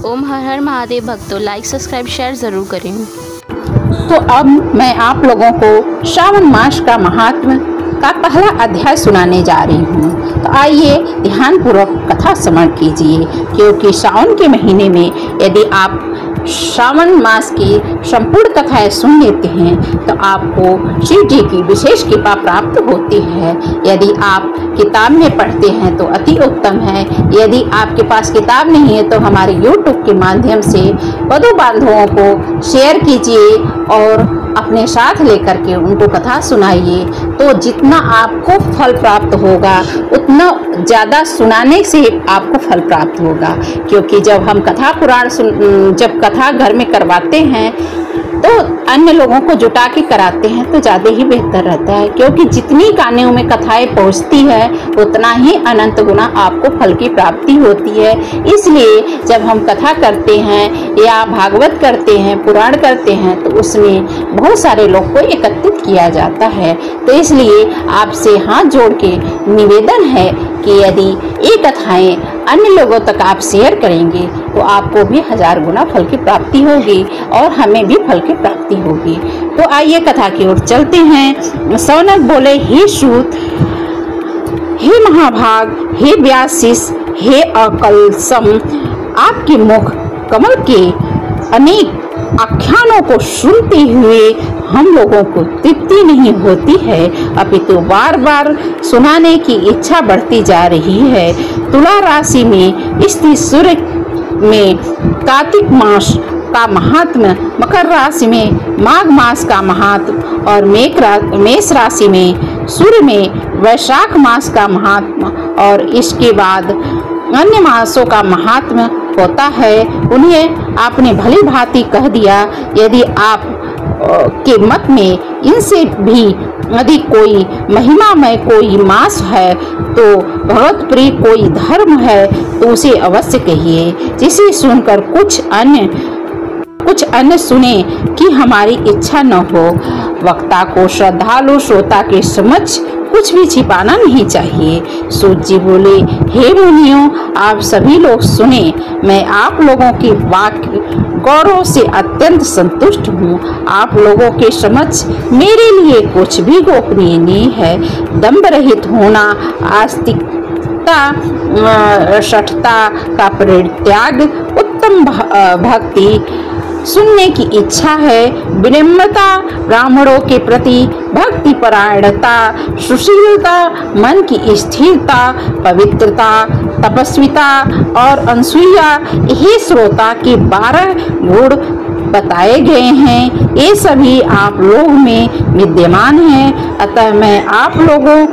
ओम हर हर महादेव भक्तों, like subscribe share ज़रूर करें। तो अब मैं आप लोगों को श्रावण मास का महात्म का पहला अध्याय सुनाने जा रही हूँ। तो आइए ध्यानपूर्वक कथा श्रवण कीजिए, क्योंकि श्रावण के महीने में यदि आप श्रावण मास की संपूर्ण कथाएं सुन लेते हैं तो आपको शिव जी की विशेष कृपा प्राप्त होती है। यदि आप किताब में पढ़ते हैं तो अति उत्तम है। यदि आपके पास किताब नहीं है तो हमारे YouTube के माध्यम से वधू बांधवों को शेयर कीजिए और अपने साथ लेकर के उनको कथा सुनाइए। तो जितना आपको फल प्राप्त होगा उतना ज़्यादा सुनाने से आपको फल प्राप्त होगा, क्योंकि जब हम कथा पुराण जब कथा घर में करवाते हैं तो अन्य लोगों को जुटा के कराते हैं तो ज़्यादा ही बेहतर रहता है, क्योंकि जितनी कानों में कथाएं पहुँचती है उतना ही अनंत गुना आपको फल की प्राप्ति होती है। इसलिए जब हम कथा करते हैं या भागवत करते हैं, पुराण करते हैं, तो उसमें बहुत सारे लोग को एकत्रित किया जाता है। तो इसलिए आपसे हाथ जोड़ के निवेदन है कि यदि ये कथाएं अन्य लोगों तक आप शेयर करेंगे तो आपको भी 1000 गुना फल की प्राप्ति होगी और हमें भी फल की प्राप्ति होगी। तो आइए कथा की ओर चलते हैं। सौनक बोले, हे सूत, हे महाभाग, हे व्यासिस, हे अकलसम, आपके मुख कमल के अनेक आख्यानों को सुनते हुए हम लोगों को तृप्ति नहीं होती है, अपितु बार बार सुनाने की इच्छा बढ़ती जा रही है। तुला राशि में स्थित सूर्य में कार्तिक मास का महात्म, मकर राशि में माघ मास का महात्म और मेष राशि में सूर्य में वैशाख मास का महात्म और इसके बाद अन्य मासों का महात्म होता है। उन्हें आपने भली भांति कह दिया। यदि आप के मत में इनसे भी अधिक कोई महिमामय कोई मास है तो भगवत प्रिय कोई धर्म है तो उसे अवश्य कहिए, जिसे सुनकर कुछ अन्य सुने कि हमारी इच्छा न हो। वक्ता को श्रद्धालु श्रोता के समक्ष कुछ भी छिपाना नहीं चाहिए। सूत जी बोले, हे मुनियों, आप सभी लोग सुने। मैं आप लोगों की वाक्य गौरव से अत्यंत संतुष्ट हूँ। आप लोगों के समक्ष मेरे लिए कुछ भी गोपनीय नहीं है। दंभ रहित होना, आस्तिकता, शठता का परित्याग, उत्तम भक्ति, सुनने की इच्छा है, विनम्रता, ब्राह्मणों के प्रति भक्ति परायणता, सुशीलता, मन की स्थिरता, पवित्रता, तपस्विता और अनसूया, ये श्रोता के 12 गुण बताए गए हैं। ये सभी आप लोग में विद्यमान हैं। अतः मैं आप लोगों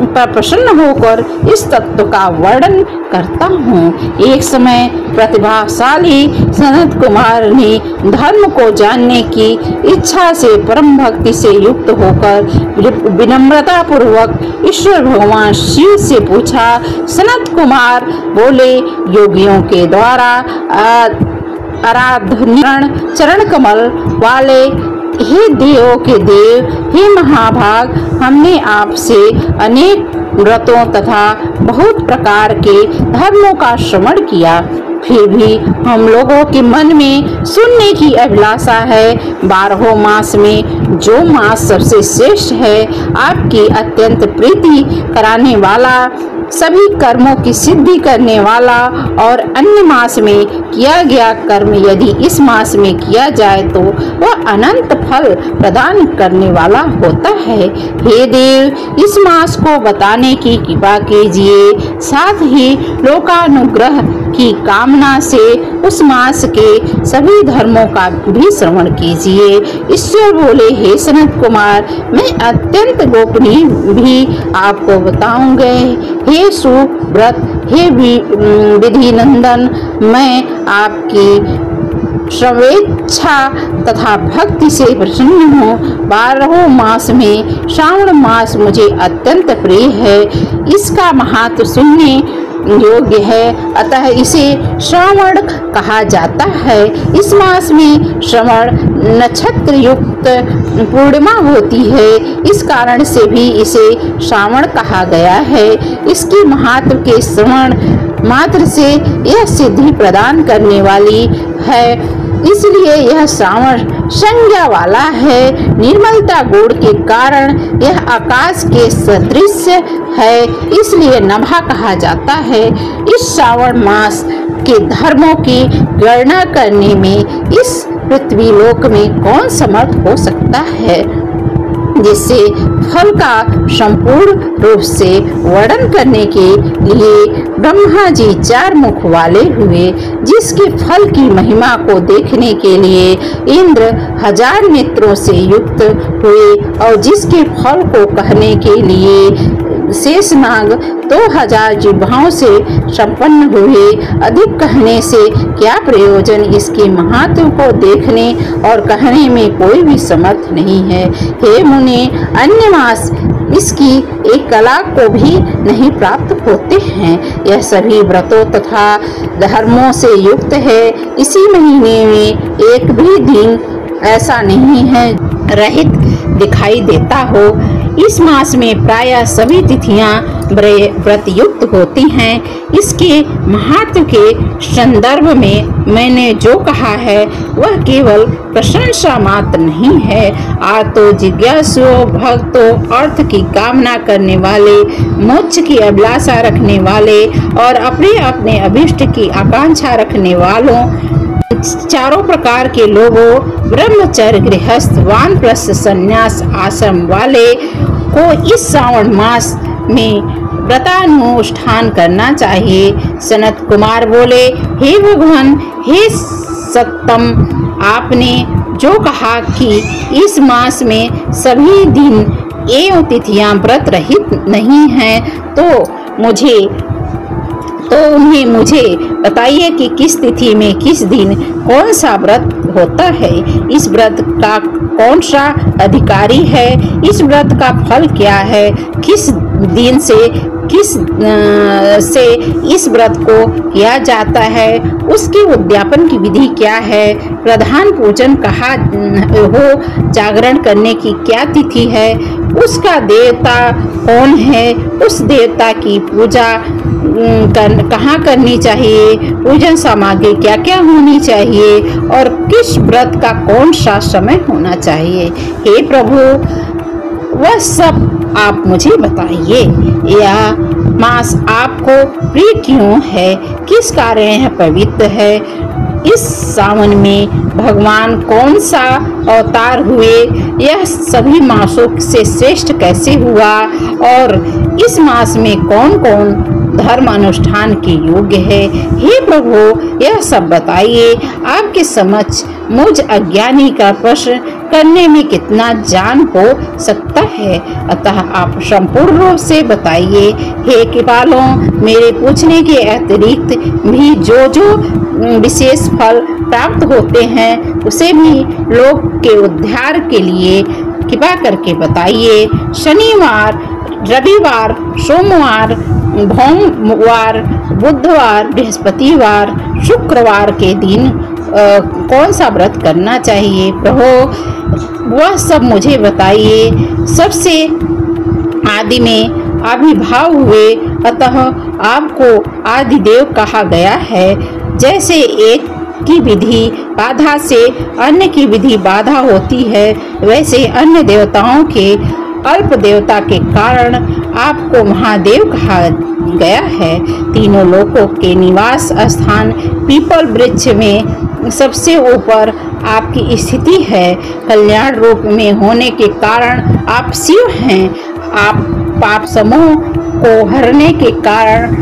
पर प्रसन्न होकर इस तत्व का वर्णन करता हूँ। एक समय प्रतिभाशाली सनत कुमार ने धर्म को जानने की इच्छा से परम भक्ति से युक्त होकर विनम्रता पूर्वक ईश्वर भगवान शिव से पूछा। सनत कुमार बोले, योगियों के द्वारा आराधनीय चरण कमल वाले हे देवों के देव, हे महाभाग, हमने आपसे अनेक व्रतों तथा बहुत प्रकार के धर्मों का श्रवण किया, फिर भी हम लोगों के मन में सुनने की अभिलाषा है। 12 मास में जो मास सबसे श्रेष्ठ है, आपकी अत्यंत प्रीति कराने वाला, सभी कर्मों की सिद्धि करने वाला और अन्य मास में किया गया कर्म यदि इस मास में किया जाए तो वह अनंत फल प्रदान करने वाला होता है। हे देव, इस मास को बताने की कृपा कीजिए, साथ ही लोकानुग्रह की कामना से उस मास के सभी धर्मों का भी श्रवण कीजिए। ईश्वर बोले, हे सनत कुमार, मैं अत्यंत गोपनीय भी आपको बताऊंगे। हे सुव्रत, हे विधि नंदन, मैं आपकी स्वेच्छा तथा भक्ति से प्रसन्न हूँ। 12 मास में श्रावण मास मुझे अत्यंत प्रिय है। इसका महत्व सुनने योग्य है, अतः इसे श्रावण कहा जाता है। इस मास में श्रवण नक्षत्र युक्त पूर्णिमा होती है, इस कारण से भी इसे श्रावण कहा गया है। इसके महत्व के श्रवण मात्र से यह सिद्धि प्रदान करने वाली है, इसलिए यह श्रावण संज्ञा वाला है। निर्मलता गुण के कारण यह आकाश के सदृश है, इसलिए नभा कहा जाता है। इस श्रावण मास के धर्मों की गणना करने में इस पृथ्वी लोक में कौन समर्थ हो सकता है, जिससे फल का संपूर्ण रूप से वर्णन करने के लिए ब्रह्मा जी 4 मुख वाले हुए, जिसके फल की महिमा को देखने के लिए इंद्र 1000 नेत्रों से युक्त हुए और जिसके फल को कहने के लिए शेषनाग 2000 जिह्वाओं से संपन्न हुए। अधिक कहने से क्या प्रयोजन, इसके महत्व को देखने और कहने में कोई भी समर्थ नहीं है। हे मुनि, अन्य मास इसकी एक कला को भी नहीं प्राप्त होते हैं। यह सभी व्रतों तथा धर्मों से युक्त है। इसी महीने में एक भी दिन ऐसा नहीं है रहित दिखाई देता हो। इस मास में प्रायः सभी तिथियां व्रत युक्त होती हैं। इसके महत्व के संदर्भ में मैंने जो कहा है वह केवल प्रशंसा मात्र नहीं है। आर्तो जिज्ञासुओं, भक्तों, अर्थ की कामना करने वाले, मोक्ष की अभिलाषा रखने वाले और अपने अपने अभिष्ट की आकांक्षा रखने वालों, चारों प्रकार के लोगों, ब्रह्मचर्य, गृहस्थ, वानप्रस्थ, संन्यास आश्रम वाले को इस श्रावण मास में व्रतानुष्ठान करना चाहिए। सनत कुमार बोले, हे भगवान, हे सत्तम, आपने जो कहा कि इस मास में सभी दिन एवं तिथियां व्रत रहित नहीं हैं, तो उन्हें मुझे बताइए कि किस तिथि में किस दिन कौन सा व्रत होता है, इस व्रत का कौन सा अधिकारी है, इस व्रत का फल क्या है, किस दिन से इस व्रत को किया जाता है, उसके उद्यापन की विधि क्या है, प्रधान पूजन कहाँ हो, जागरण करने की क्या तिथि है, उसका देवता कौन है, उस देवता की पूजा कहाँ करनी चाहिए, पूजन सामग्री क्या क्या होनी चाहिए और किस व्रत का कौन सा समय होना चाहिए। हे प्रभु, वह सब आप मुझे बताइए। यह मास आपको प्रिय क्यों है, किस कारण यह पवित्र है, इस सावन में भगवान कौन सा अवतार हुए, यह सभी मासों से श्रेष्ठ कैसे हुआ और इस मास में कौन कौन धर्म अनुष्ठान के योग्य है। हे प्रभु, यह सब बताइए। आपके समक्ष मुझ अज्ञानी का प्रश्न करने में कितना ज्ञान हो सकता है, अतः आप संपूर्ण रूप से बताइए। हे कृपालों, मेरे पूछने के अतिरिक्त भी जो विशेष फल प्राप्त होते हैं उसे भी लोक के उद्धार के लिए कृपा करके बताइए। शनिवार, रविवार, सोमवार, भोमवार, बुधवार, बृहस्पतिवार, शुक्रवार के दिन कौन सा व्रत करना चाहिए प्रभु, वह सब मुझे बताइए। सबसे आदि में आविर्भाव हुए, अतः आपको आदिदेव कहा गया है। जैसे एक की विधि बाधा से अन्य की विधि बाधा होती है, वैसे अन्य देवताओं के अल्प देवता के कारण आपको महादेव कहा गया है। तीनों लोकों के निवास स्थान पीपल वृक्ष में सबसे ऊपर आपकी स्थिति है। कल्याण रूप में होने के कारण आप शिव हैं। आप पाप समूह को हरने के कारण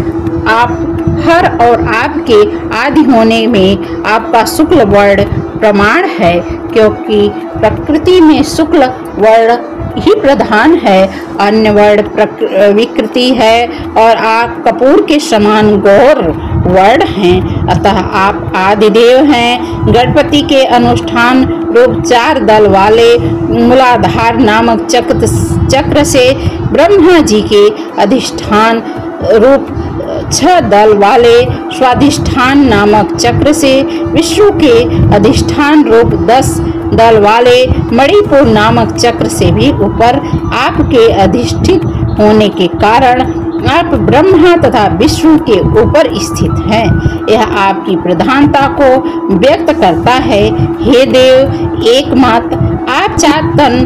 आप हर और आपके आदि होने में आपका शुक्ल वर्ण प्रमाण है, क्योंकि प्रकृति में शुक्ल वर्ण ही प्रधान है, अन्य वर्ण विकृति है और आप कपूर के समान गौर वर्ण हैं। अतः आप आदिदेव हैं। गणपति के अनुष्ठान रूप 4 दल वाले मूलाधार नामक चक्र से ब्रह्मा जी के अधिष्ठान रूप 6 दल वाले स्वाधिष्ठान नामक चक्र से विष्णु के अधिष्ठान रूप 10 दल वाले मणिपुर नामक चक्र से भी ऊपर आपके अधिष्ठित होने के कारण आप ब्रह्मा तथा विष्णु के ऊपर स्थित हैं। यह आपकी प्रधानता को व्यक्त करता है। हे देव, एकमात्र आप चातन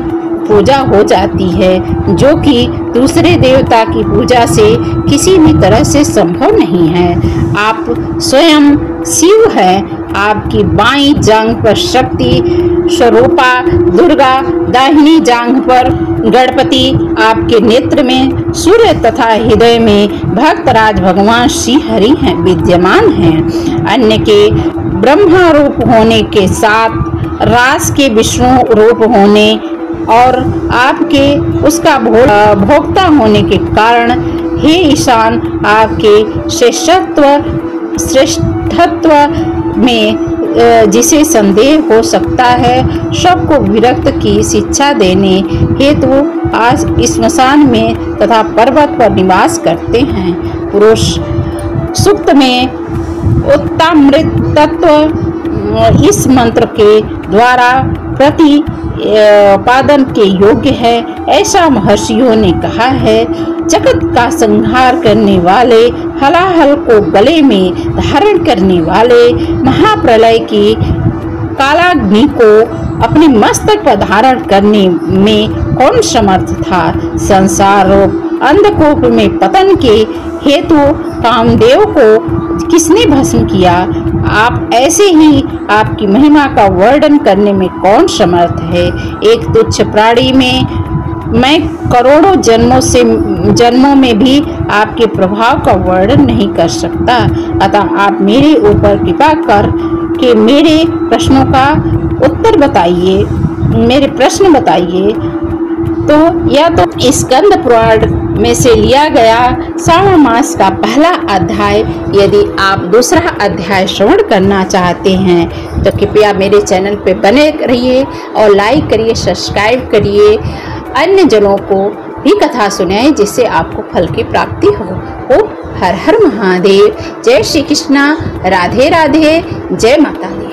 पूजा हो जाती है, जो कि दूसरे देवता की पूजा से किसी भी तरह से संभव नहीं है। आप स्वयं शिव हैं। आपकी बाईं जांघ पर शक्ति स्वरूपा दुर्गा, दाहिनी जांघ पर गणपति, आपके नेत्र में सूर्य तथा हृदय में भक्तराज भगवान श्री हरि हैं विद्यमान हैं। अन्य के ब्रह्मा रूप होने के साथ रास के विष्णु रूप होने और आपके उसका भोक्ता होने के कारण, हे ईशान, आपके श्रेष्ठत्व में जिसे संदेह हो सकता है, सबको विरक्त की शिक्षा देने हेतु आज स्मशान में तथा पर्वत पर निवास करते हैं। पुरुष सूक्त में उत्तमामृत तत्व इस मंत्र के द्वारा प्रतिपादन के योग्य है, ऐसा महर्षियों ने कहा है। जगत का संहार करने वाले, हलाहल को गले में धारण करने वाले, महाप्रलय की कालाग्नि को अपने मस्तक पर धारण करने में कौन समर्थ था? संसार रूप अंधकूप में पतन के हेतु कामदेव को किसने भस्म किया? आप ऐसे ही आपकी महिमा का वर्णन करने में कौन समर्थ है? एक तुच्छ प्राणी में मैं करोड़ों जन्मों में भी आपके प्रभाव का वर्णन नहीं कर सकता। अतः आप मेरे ऊपर कृपा कर के मेरे प्रश्नों का उत्तर बताइए, मेरे प्रश्न बताइए। तो यह तो स्कंद पुराण में से लिया गया श्रावण मास का पहला अध्याय। यदि आप दूसरा अध्याय श्रवण करना चाहते हैं तो कृपया मेरे चैनल पे बने रहिए और लाइक करिए, सब्सक्राइब करिए, अन्य जनों को भी कथा सुनाएं जिससे आपको फल की प्राप्ति हो। हर हर महादेव। जय श्री कृष्णा। राधे राधे। जय माता दी।